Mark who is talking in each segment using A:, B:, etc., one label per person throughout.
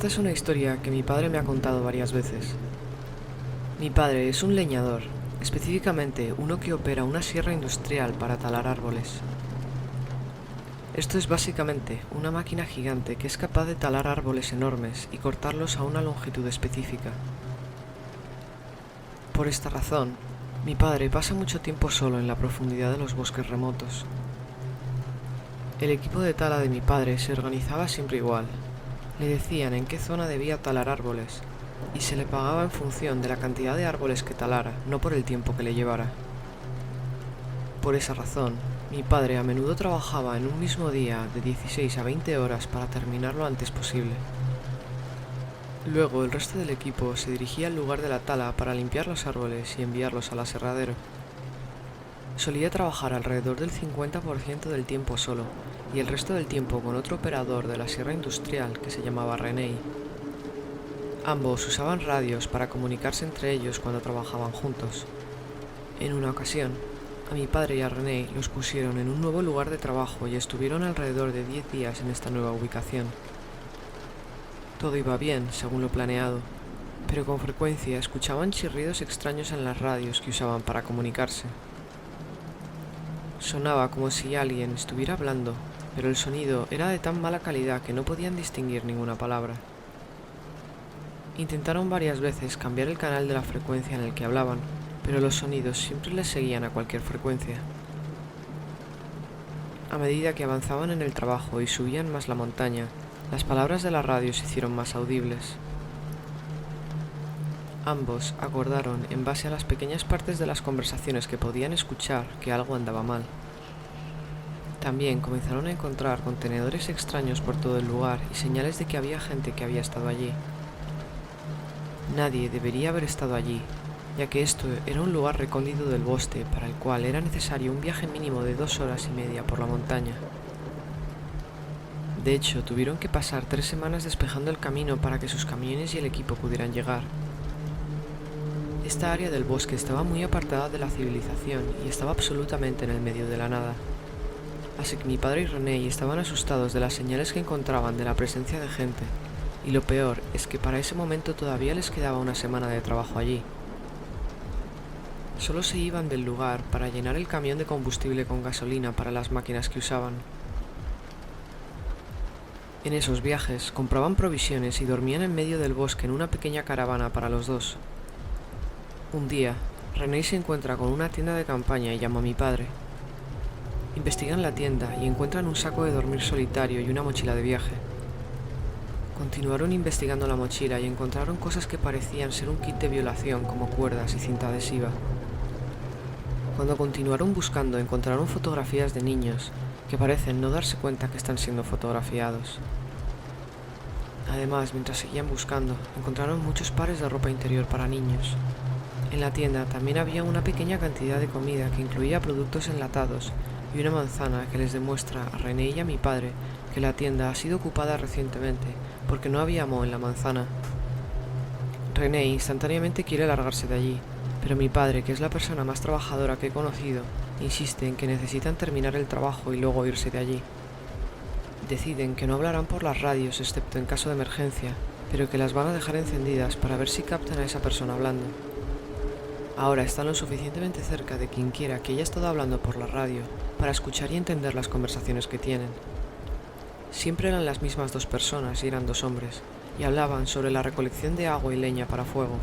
A: Esta es una historia que mi padre me ha contado varias veces. Mi padre es un leñador, específicamente uno que opera una sierra industrial para talar árboles. Esto es básicamente una máquina gigante que es capaz de talar árboles enormes y cortarlos a una longitud específica. Por esta razón, mi padre pasa mucho tiempo solo en la profundidad de los bosques remotos. El equipo de tala de mi padre se organizaba siempre igual. Le decían en qué zona debía talar árboles, y se le pagaba en función de la cantidad de árboles que talara, no por el tiempo que le llevara. Por esa razón, mi padre a menudo trabajaba en un mismo día de 16 a 20 horas para terminar lo antes posible. Luego el resto del equipo se dirigía al lugar de la tala para limpiar los árboles y enviarlos al aserradero. Solía trabajar alrededor del 50% del tiempo solo, y el resto del tiempo con otro operador de la sierra industrial que se llamaba René. Ambos usaban radios para comunicarse entre ellos cuando trabajaban juntos. En una ocasión, a mi padre y a René los pusieron en un nuevo lugar de trabajo y estuvieron alrededor de 10 días en esta nueva ubicación. Todo iba bien, según lo planeado, pero con frecuencia escuchaban chirridos extraños en las radios que usaban para comunicarse. Sonaba como si alguien estuviera hablando, pero el sonido era de tan mala calidad que no podían distinguir ninguna palabra. Intentaron varias veces cambiar el canal de la frecuencia en el que hablaban, pero los sonidos siempre les seguían a cualquier frecuencia. A medida que avanzaban en el trabajo y subían más la montaña, las palabras de la radio se hicieron más audibles. Ambos acordaron, en base a las pequeñas partes de las conversaciones que podían escuchar, que algo andaba mal. También comenzaron a encontrar contenedores extraños por todo el lugar y señales de que había gente que había estado allí. Nadie debería haber estado allí, ya que esto era un lugar recóndito del bosque para el cual era necesario un viaje mínimo de 2 horas y media por la montaña. De hecho, tuvieron que pasar 3 semanas despejando el camino para que sus camiones y el equipo pudieran llegar. Esta área del bosque estaba muy apartada de la civilización y estaba absolutamente en el medio de la nada. Así que mi padre y René estaban asustados de las señales que encontraban de la presencia de gente, y lo peor es que para ese momento todavía les quedaba una semana de trabajo allí. Solo se iban del lugar para llenar el camión de combustible con gasolina para las máquinas que usaban. En esos viajes compraban provisiones y dormían en medio del bosque en una pequeña caravana para los dos. Un día, René se encuentra con una tienda de campaña y llama a mi padre. Investigan la tienda y encuentran un saco de dormir solitario y una mochila de viaje. Continuaron investigando la mochila y encontraron cosas que parecían ser un kit de violación como cuerdas y cinta adhesiva. Cuando continuaron buscando encontraron fotografías de niños que parecen no darse cuenta que están siendo fotografiados. Además, mientras seguían buscando, encontraron muchos pares de ropa interior para niños. En la tienda también había una pequeña cantidad de comida que incluía productos enlatados y una manzana que les demuestra a René y a mi padre que la tienda ha sido ocupada recientemente porque no había moho en la manzana. René instantáneamente quiere largarse de allí, pero mi padre, que es la persona más trabajadora que he conocido, insiste en que necesitan terminar el trabajo y luego irse de allí. Deciden que no hablarán por las radios excepto en caso de emergencia, pero que las van a dejar encendidas para ver si captan a esa persona hablando. Ahora están lo suficientemente cerca de quien quiera que haya estado hablando por la radio para escuchar y entender las conversaciones que tienen. Siempre eran las mismas 2 personas y eran 2 hombres, y hablaban sobre la recolección de agua y leña para fuego.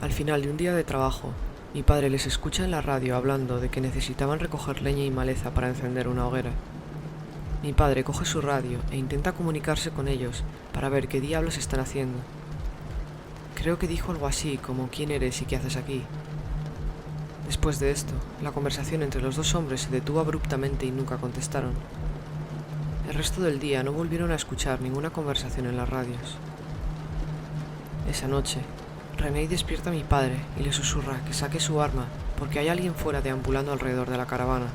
A: Al final de un día de trabajo, mi padre les escucha en la radio hablando de que necesitaban recoger leña y maleza para encender una hoguera. Mi padre coge su radio e intenta comunicarse con ellos para ver qué diablos están haciendo. Creo que dijo algo así como ¿quién eres y qué haces aquí? Después de esto, la conversación entre los 2 hombres se detuvo abruptamente y nunca contestaron. El resto del día no volvieron a escuchar ninguna conversación en las radios. Esa noche, René despierta a mi padre y le susurra que saque su arma porque hay alguien fuera deambulando alrededor de la caravana.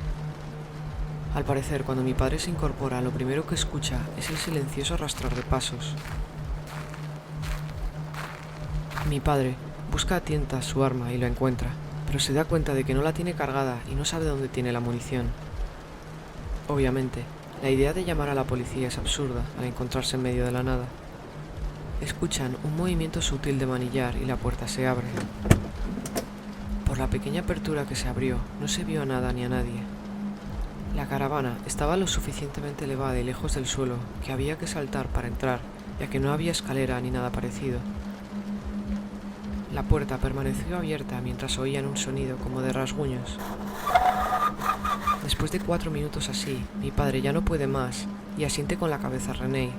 A: Al parecer, cuando mi padre se incorpora, lo primero que escucha es el silencioso arrastrar de pasos. Mi padre busca a tientas su arma y la encuentra, pero se da cuenta de que no la tiene cargada y no sabe dónde tiene la munición. Obviamente, la idea de llamar a la policía es absurda al encontrarse en medio de la nada. Escuchan un movimiento sutil de manillar y la puerta se abre. Por la pequeña apertura que se abrió, no se vio a nada ni a nadie. La caravana estaba lo suficientemente elevada y lejos del suelo que había que saltar para entrar, ya que no había escalera ni nada parecido. La puerta permaneció abierta mientras oían un sonido como de rasguños. Después de 4 minutos así, mi padre ya no puede más y asiente con la cabeza a René.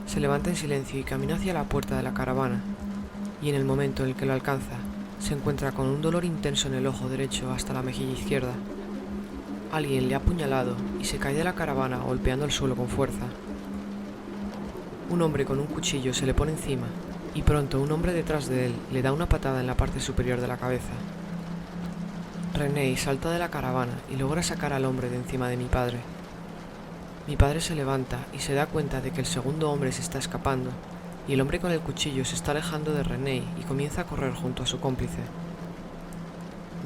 A: Se levanta en silencio y camina hacia la puerta de la caravana, y en el momento en el que lo alcanza, se encuentra con un dolor intenso en el ojo derecho hasta la mejilla izquierda. Alguien le ha apuñalado y se cae de la caravana golpeando el suelo con fuerza. Un hombre con un cuchillo se le pone encima y pronto un hombre detrás de él le da una patada en la parte superior de la cabeza. René salta de la caravana y logra sacar al hombre de encima de mi padre. Mi padre se levanta y se da cuenta de que el segundo hombre se está escapando y el hombre con el cuchillo se está alejando de René y comienza a correr junto a su cómplice.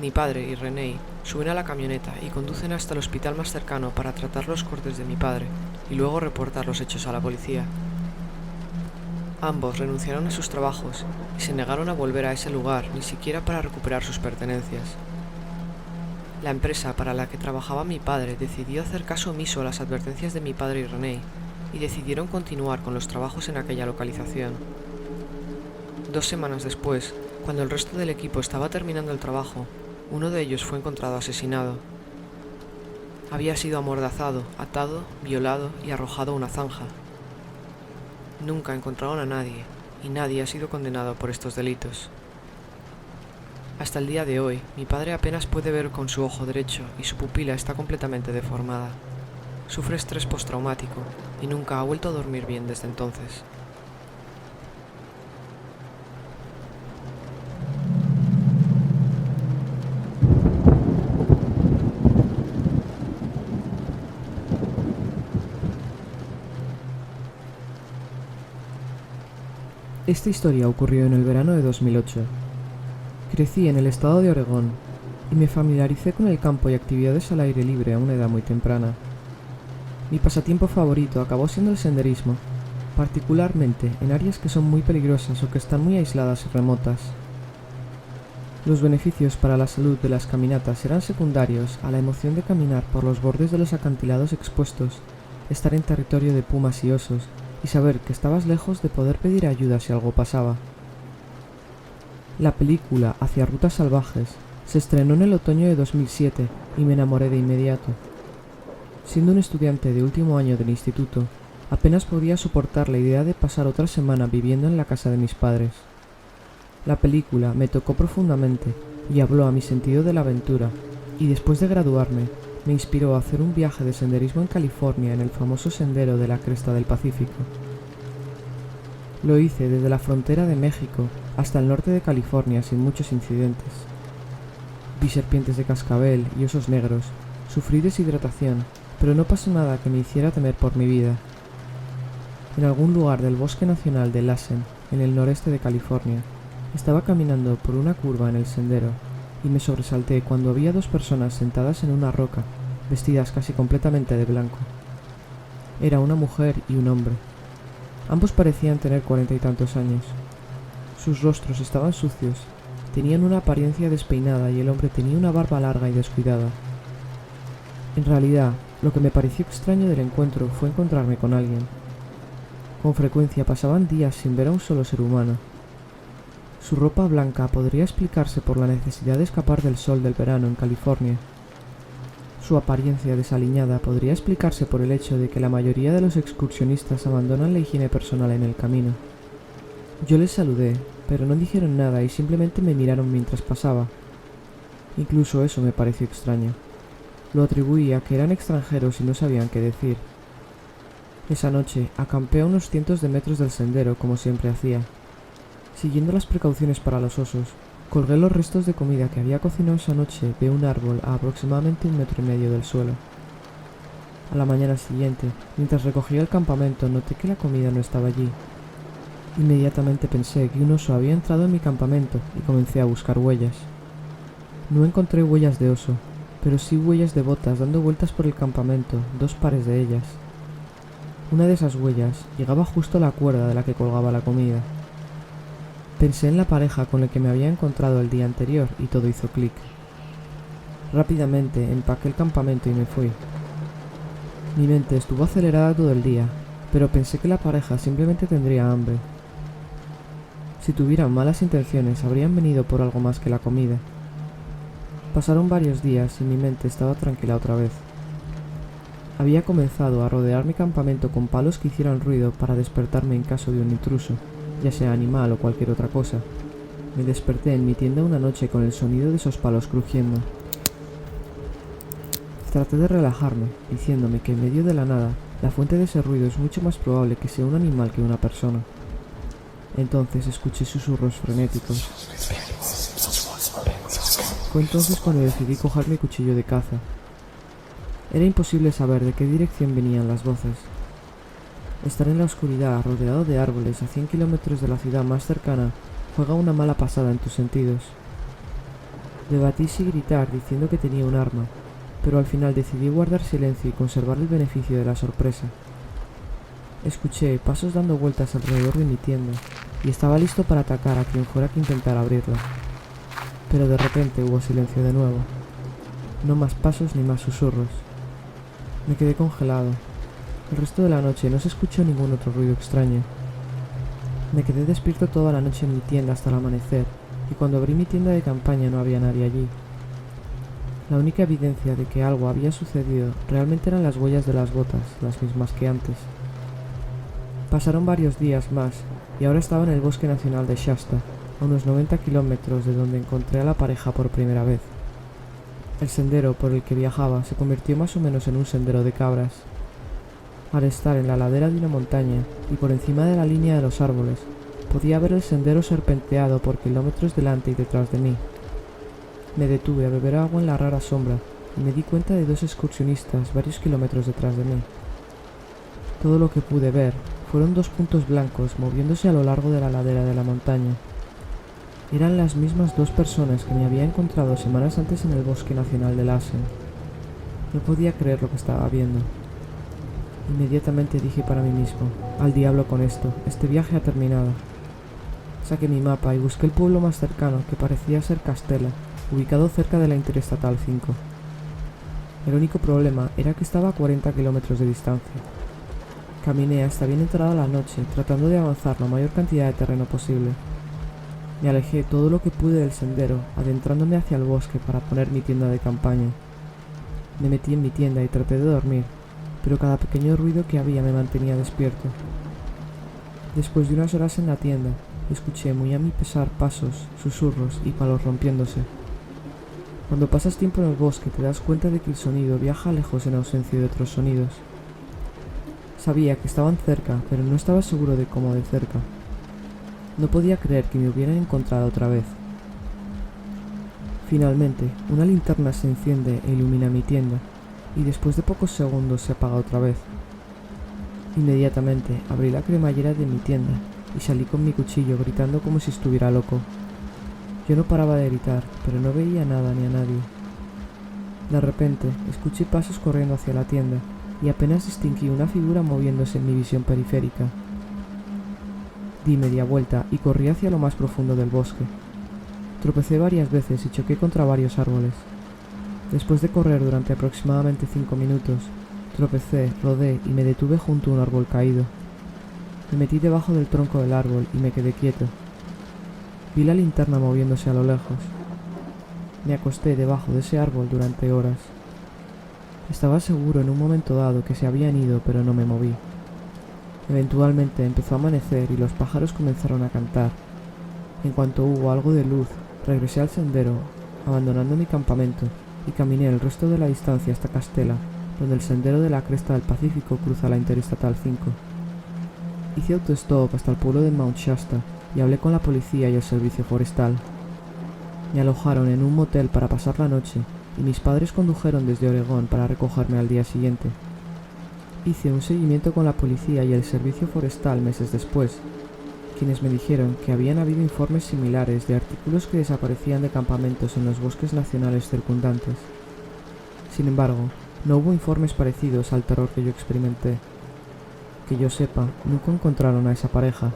A: Mi padre y René suben a la camioneta y conducen hasta el hospital más cercano para tratar los cortes de mi padre y luego reportar los hechos a la policía. Ambos renunciaron a sus trabajos y se negaron a volver a ese lugar ni siquiera para recuperar sus pertenencias. La empresa para la que trabajaba mi padre decidió hacer caso omiso a las advertencias de mi padre y René y decidieron continuar con los trabajos en aquella localización. 2 semanas después, cuando el resto del equipo estaba terminando el trabajo, uno de ellos fue encontrado asesinado. Había sido amordazado, atado, violado y arrojado a una zanja. Nunca encontraron a nadie, y nadie ha sido condenado por estos delitos. Hasta el día de hoy, mi padre apenas puede ver con su ojo derecho y su pupila está completamente deformada. Sufre estrés postraumático y nunca ha vuelto a dormir bien desde entonces.
B: Esta historia ocurrió en el verano de 2008. Crecí en el estado de Oregón y me familiaricé con el campo y actividades al aire libre a una edad muy temprana. Mi pasatiempo favorito acabó siendo el senderismo, particularmente en áreas que son muy peligrosas o que están muy aisladas y remotas. Los beneficios para la salud de las caminatas eran secundarios a la emoción de caminar por los bordes de los acantilados expuestos, estar en territorio de pumas y osos, y saber que estabas lejos de poder pedir ayuda si algo pasaba. La película Hacia rutas salvajes se estrenó en el otoño de 2007 y me enamoré de inmediato. Siendo un estudiante de último año del instituto, apenas podía soportar la idea de pasar otra semana viviendo en la casa de mis padres. La película me tocó profundamente y habló a mi sentido de la aventura, y después de graduarme, me inspiró a hacer un viaje de senderismo en California en el famoso sendero de la Cresta del Pacífico. Lo hice desde la frontera de México hasta el norte de California sin muchos incidentes. Vi serpientes de cascabel y osos negros, sufrí deshidratación, pero no pasó nada que me hiciera temer por mi vida. En algún lugar del Bosque Nacional de Lassen, en el noreste de California, estaba caminando por una curva en el sendero y me sobresalté cuando había 2 personas sentadas en una roca, vestidas casi completamente de blanco. Era una mujer y un hombre. Ambos parecían tener 40 y tantos años. Sus rostros estaban sucios, tenían una apariencia despeinada y el hombre tenía una barba larga y descuidada. En realidad, lo que me pareció extraño del encuentro fue encontrarme con alguien. Con frecuencia pasaban días sin ver a un solo ser humano. Su ropa blanca podría explicarse por la necesidad de escapar del sol del verano en California. Su apariencia desaliñada podría explicarse por el hecho de que la mayoría de los excursionistas abandonan la higiene personal en el camino. Yo les saludé, pero no dijeron nada y simplemente me miraron mientras pasaba. Incluso eso me pareció extraño. Lo atribuí a que eran extranjeros y no sabían qué decir. Esa noche acampé a unos cientos de metros del sendero como siempre hacía. Siguiendo las precauciones para los osos, colgué los restos de comida que había cocinado esa noche de un árbol a aproximadamente 1,5 metros del suelo. A la mañana siguiente, mientras recogía el campamento, noté que la comida no estaba allí. Inmediatamente pensé que un oso había entrado en mi campamento y comencé a buscar huellas. No encontré huellas de oso, pero sí huellas de botas dando vueltas por el campamento, 2 pares de ellas. Una de esas huellas llegaba justo a la cuerda de la que colgaba la comida. Pensé en la pareja con la que me había encontrado el día anterior y todo hizo clic. Rápidamente empaqué el campamento y me fui. Mi mente estuvo acelerada todo el día, pero pensé que la pareja simplemente tendría hambre. Si tuvieran malas intenciones, habrían venido por algo más que la comida. Pasaron varios días y mi mente estaba tranquila otra vez. Había comenzado a rodear mi campamento con palos que hicieran ruido para despertarme en caso de un intruso, ya sea animal o cualquier otra cosa. Me desperté en mi tienda una noche con el sonido de esos palos crujiendo. Traté de relajarme, diciéndome que en medio de la nada, la fuente de ese ruido es mucho más probable que sea un animal que una persona. Entonces escuché susurros frenéticos. Fue entonces cuando decidí coger mi cuchillo de caza. Era imposible saber de qué dirección venían las voces. Estar en la oscuridad, rodeado de árboles, a 100 kilómetros de la ciudad más cercana, juega una mala pasada en tus sentidos. Debatí si gritar diciendo que tenía un arma, pero al final decidí guardar silencio y conservar el beneficio de la sorpresa. Escuché pasos dando vueltas alrededor de mi tienda, y estaba listo para atacar a quien fuera que intentara abrirla. Pero de repente hubo silencio de nuevo. No más pasos ni más susurros. Me quedé congelado. El resto de la noche no se escuchó ningún otro ruido extraño. Me quedé despierto toda la noche en mi tienda hasta el amanecer, y cuando abrí mi tienda de campaña no había nadie allí. La única evidencia de que algo había sucedido realmente eran las huellas de las botas, las mismas que antes. Pasaron varios días más, y ahora estaba en el Bosque Nacional de Shasta, a unos 90 kilómetros de donde encontré a la pareja por primera vez. El sendero por el que viajaba se convirtió más o menos en un sendero de cabras. Al estar en la ladera de una montaña y por encima de la línea de los árboles, podía ver el sendero serpenteado por kilómetros delante y detrás de mí. Me detuve a beber agua en la rara sombra y me di cuenta de dos excursionistas varios kilómetros detrás de mí. Todo lo que pude ver fueron dos puntos blancos moviéndose a lo largo de la ladera de la montaña. Eran las mismas dos personas que me había encontrado semanas antes en el Bosque Nacional de Lassen. No podía creer lo que estaba viendo. Inmediatamente dije para mí mismo, al diablo con esto, este viaje ha terminado. Saqué mi mapa y busqué el pueblo más cercano, que parecía ser Castela, ubicado cerca de la Interestatal 5. El único problema era que estaba a 40 kilómetros de distancia. Caminé hasta bien entrada la noche, tratando de avanzar la mayor cantidad de terreno posible. Me alejé todo lo que pude del sendero, adentrándome hacia el bosque para poner mi tienda de campaña. Me metí en mi tienda y traté de dormir, pero cada pequeño ruido que había me mantenía despierto. Después de unas horas en la tienda, escuché muy a mi pesar pasos, susurros y palos rompiéndose. Cuando pasas tiempo en el bosque te das cuenta de que el sonido viaja lejos en ausencia de otros sonidos. Sabía que estaban cerca, pero no estaba seguro de cómo de cerca. No podía creer que me hubieran encontrado otra vez. Finalmente, una linterna se enciende e ilumina mi tienda, y después de pocos segundos se apaga otra vez. Inmediatamente abrí la cremallera de mi tienda y salí con mi cuchillo gritando como si estuviera loco. Yo no paraba de gritar, pero no veía nada ni a nadie. De repente, escuché pasos corriendo hacia la tienda y apenas distinguí una figura moviéndose en mi visión periférica. Di media vuelta y corrí hacia lo más profundo del bosque. Tropecé varias veces y choqué contra varios árboles. Después de correr durante aproximadamente 5 minutos, tropecé, rodé y me detuve junto a un árbol caído. Me metí debajo del tronco del árbol y me quedé quieto. Vi la linterna moviéndose a lo lejos. Me acosté debajo de ese árbol durante horas. Estaba seguro en un momento dado que se habían ido, pero no me moví. Eventualmente empezó a amanecer y los pájaros comenzaron a cantar. En cuanto hubo algo de luz, regresé al sendero, abandonando mi campamento, y caminé el resto de la distancia hasta Castela, donde el sendero de la cresta del Pacífico cruza la Interestatal 5. Hice autostop hasta el pueblo de Mount Shasta y hablé con la policía y el servicio forestal. Me alojaron en un motel para pasar la noche y mis padres condujeron desde Oregón para recogerme al día siguiente. Hice un seguimiento con la policía y el servicio forestal meses después, quienes me dijeron que habían habido informes similares de artículos que desaparecían de campamentos en los bosques nacionales circundantes. Sin embargo, no hubo informes parecidos al terror que yo experimenté. Que yo sepa, nunca encontraron a esa pareja.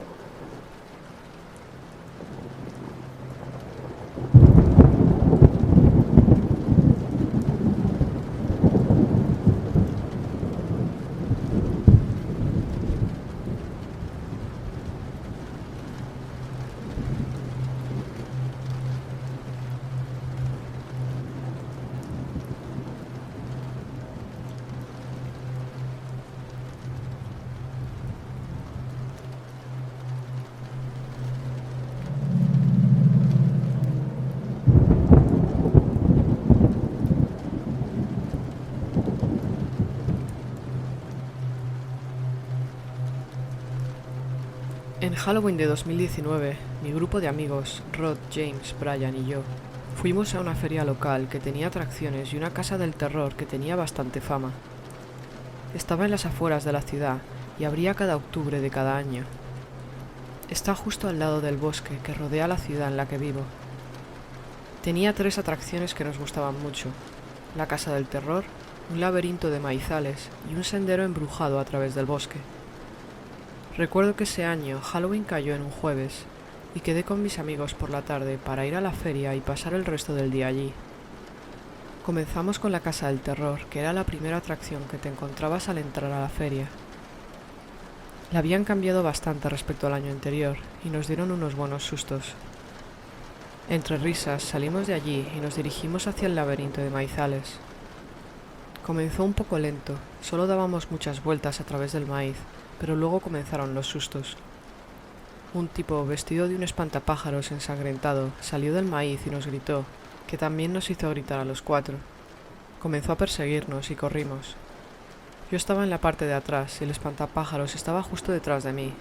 A: En Halloween de 2019, mi grupo de amigos, Rod, James, Brian y yo, fuimos a una feria local que tenía atracciones y una casa del terror que tenía bastante fama. Estaba en las afueras de la ciudad y abría cada octubre de cada año. Está justo al lado del bosque que rodea la ciudad en la que vivo. Tenía 3 atracciones que nos gustaban mucho: la casa del terror, un laberinto de maizales y un sendero embrujado a través del bosque. Recuerdo que ese año Halloween cayó en un jueves y quedé con mis amigos por la tarde para ir a la feria y pasar el resto del día allí. Comenzamos con la casa del terror, que era la primera atracción que te encontrabas al entrar a la feria. La habían cambiado bastante respecto al año anterior y nos dieron unos buenos sustos. Entre risas salimos de allí y nos dirigimos hacia el laberinto de maizales. Comenzó un poco lento, solo dábamos muchas vueltas a través del maíz, pero luego comenzaron los sustos. Un tipo vestido de un espantapájaros ensangrentado salió del maíz y nos gritó, que también nos hizo gritar a los 4. Comenzó a perseguirnos y corrimos. Yo estaba en la parte de atrás y el espantapájaros estaba justo detrás de mí.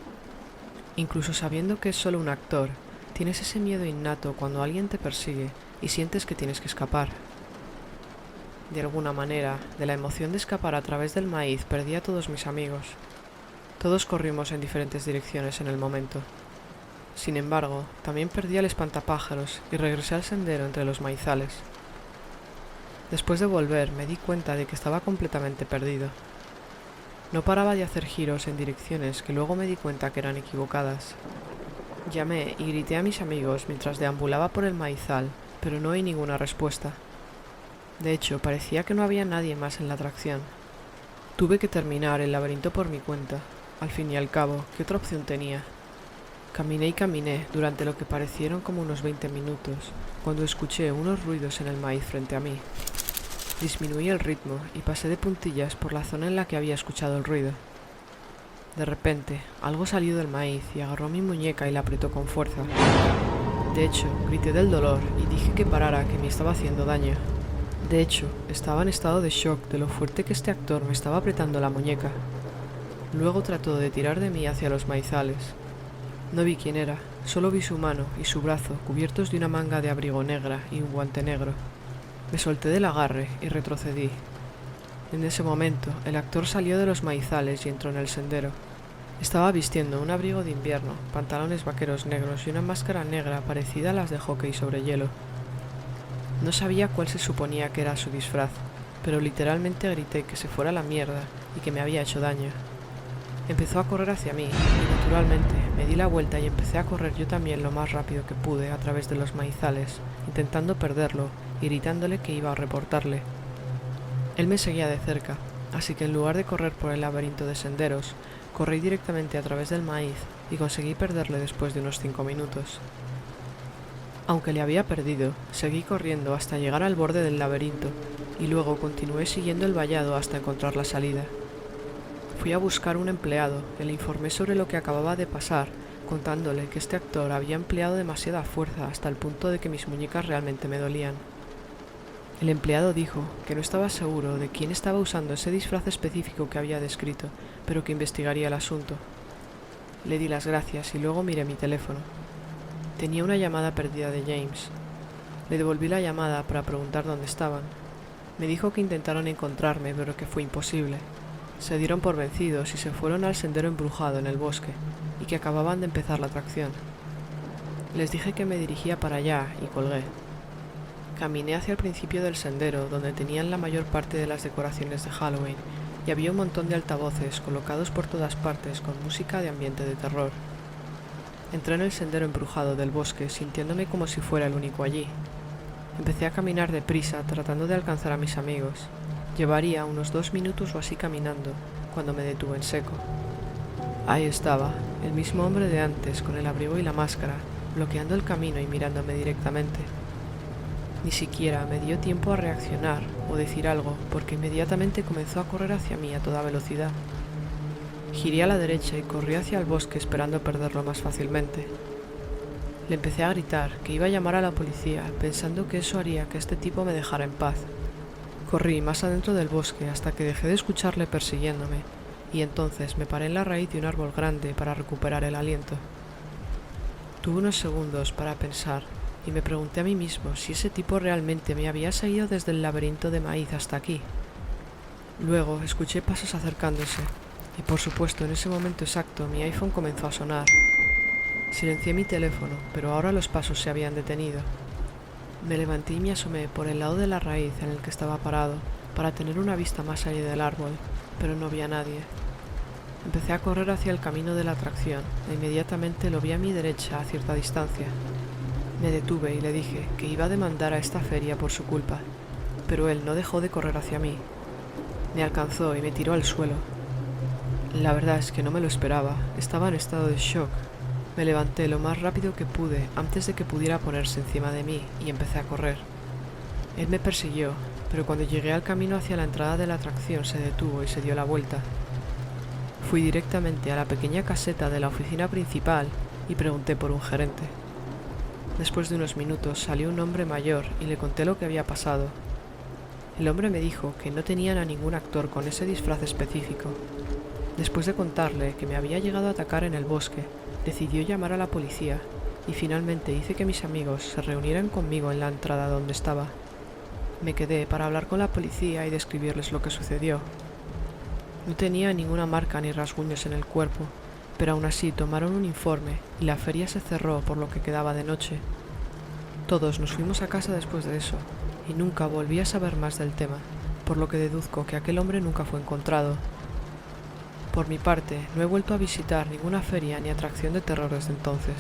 A: Incluso sabiendo que es solo un actor, tienes ese miedo innato cuando alguien te persigue y sientes que tienes que escapar. De alguna manera, de la emoción de escapar a través del maíz perdí a todos mis amigos. Todos corrimos en diferentes direcciones en el momento. Sin embargo, también perdí al espantapájaros y regresé al sendero entre los maizales. Después de volver, me di cuenta de que estaba completamente perdido. No paraba de hacer giros en direcciones que luego me di cuenta que eran equivocadas. Llamé y grité a mis amigos mientras deambulaba por el maizal, pero no oí ninguna respuesta. De hecho, parecía que no había nadie más en la atracción. Tuve que terminar el laberinto por mi cuenta. Al fin y al cabo, ¿qué otra opción tenía? Caminé y caminé durante lo que parecieron como unos 20 minutos, cuando escuché unos ruidos en el maíz frente a mí. Disminuí el ritmo y pasé de puntillas por la zona en la que había escuchado el ruido. De repente, algo salió del maíz y agarró mi muñeca y la apretó con fuerza. De hecho, grité del dolor y dije que parara, que me estaba haciendo daño. De hecho, estaba en estado de shock de lo fuerte que este actor me estaba apretando la muñeca. Luego trató de tirar de mí hacia los maizales. No vi quién era, solo vi su mano y su brazo cubiertos de una manga de abrigo negra y un guante negro. Me solté del agarre y retrocedí. En ese momento, el actor salió de los maizales y entró en el sendero. Estaba vistiendo un abrigo de invierno, pantalones vaqueros negros y una máscara negra parecida a las de hockey sobre hielo. No sabía cuál se suponía que era su disfraz, pero literalmente grité que se fuera a la mierda y que me había hecho daño. Empezó a correr hacia mí y naturalmente me di la vuelta y empecé a correr yo también lo más rápido que pude a través de los maizales, intentando perderlo y gritándole que iba a reportarle. Él me seguía de cerca, así que en lugar de correr por el laberinto de senderos, corrí directamente a través del maíz y conseguí perderle después de unos 5 minutos. Aunque le había perdido, seguí corriendo hasta llegar al borde del laberinto y luego continué siguiendo el vallado hasta encontrar la salida. Fui a buscar un empleado y le informé sobre lo que acababa de pasar, contándole que este actor había empleado demasiada fuerza hasta el punto de que mis muñecas realmente me dolían. El empleado dijo que no estaba seguro de quién estaba usando ese disfraz específico que había descrito, pero que investigaría el asunto. Le di las gracias y luego miré mi teléfono. Tenía una llamada perdida de James. Le devolví la llamada para preguntar dónde estaban. Me dijo que intentaron encontrarme, pero que fue imposible. Se dieron por vencidos y se fueron al sendero embrujado en el bosque, y que acababan de empezar la atracción. Les dije que me dirigía para allá y colgué. Caminé hacia el principio del sendero, donde tenían la mayor parte de las decoraciones de Halloween, y había un montón de altavoces colocados por todas partes con música de ambiente de terror. Entré en el sendero embrujado del bosque sintiéndome como si fuera el único allí. Empecé a caminar deprisa tratando de alcanzar a mis amigos. Llevaría unos 2 minutos o así caminando cuando me detuve en seco. Ahí estaba, el mismo hombre de antes con el abrigo y la máscara, bloqueando el camino y mirándome directamente. Ni siquiera me dio tiempo a reaccionar o decir algo, porque inmediatamente comenzó a correr hacia mí a toda velocidad. Giré a la derecha y corrí hacia el bosque esperando perderlo más fácilmente. Le empecé a gritar que iba a llamar a la policía, pensando que eso haría que este tipo me dejara en paz. Corrí más adentro del bosque hasta que dejé de escucharle persiguiéndome, y entonces me paré en la raíz de un árbol grande para recuperar el aliento. Tuve unos segundos para pensar y me pregunté a mí mismo si ese tipo realmente me había seguido desde el laberinto de maíz hasta aquí. Luego escuché pasos acercándose y por supuesto en ese momento exacto mi iPhone comenzó a sonar. Silencié mi teléfono, pero ahora los pasos se habían detenido. Me levanté y me asomé por el lado de la raíz en el que estaba parado para tener una vista más allá del árbol, pero no vi a nadie. Empecé a correr hacia el camino de la atracción e inmediatamente lo vi a mi derecha a cierta distancia. Me detuve y le dije que iba a demandar a esta feria por su culpa, pero él no dejó de correr hacia mí. Me alcanzó y me tiró al suelo. La verdad es que no me lo esperaba, estaba en estado de shock. Me levanté lo más rápido que pude antes de que pudiera ponerse encima de mí y empecé a correr. Él me persiguió, pero cuando llegué al camino hacia la entrada de la atracción se detuvo y se dio la vuelta. Fui directamente a la pequeña caseta de la oficina principal y pregunté por un gerente. Después de unos minutos salió un hombre mayor y le conté lo que había pasado. El hombre me dijo que no tenían a ningún actor con ese disfraz específico. Después de contarle que me había llegado a atacar en el bosque, decidió llamar a la policía y finalmente hice que mis amigos se reunieran conmigo en la entrada donde estaba. Me quedé para hablar con la policía y describirles lo que sucedió. No tenía ninguna marca ni rasguños en el cuerpo, pero aún así tomaron un informe y la feria se cerró por lo que quedaba de noche. Todos nos fuimos a casa después de eso y nunca volví a saber más del tema, por lo que deduzco que aquel hombre nunca fue encontrado. Por mi parte, no he vuelto a visitar ninguna feria ni atracción de terror desde entonces.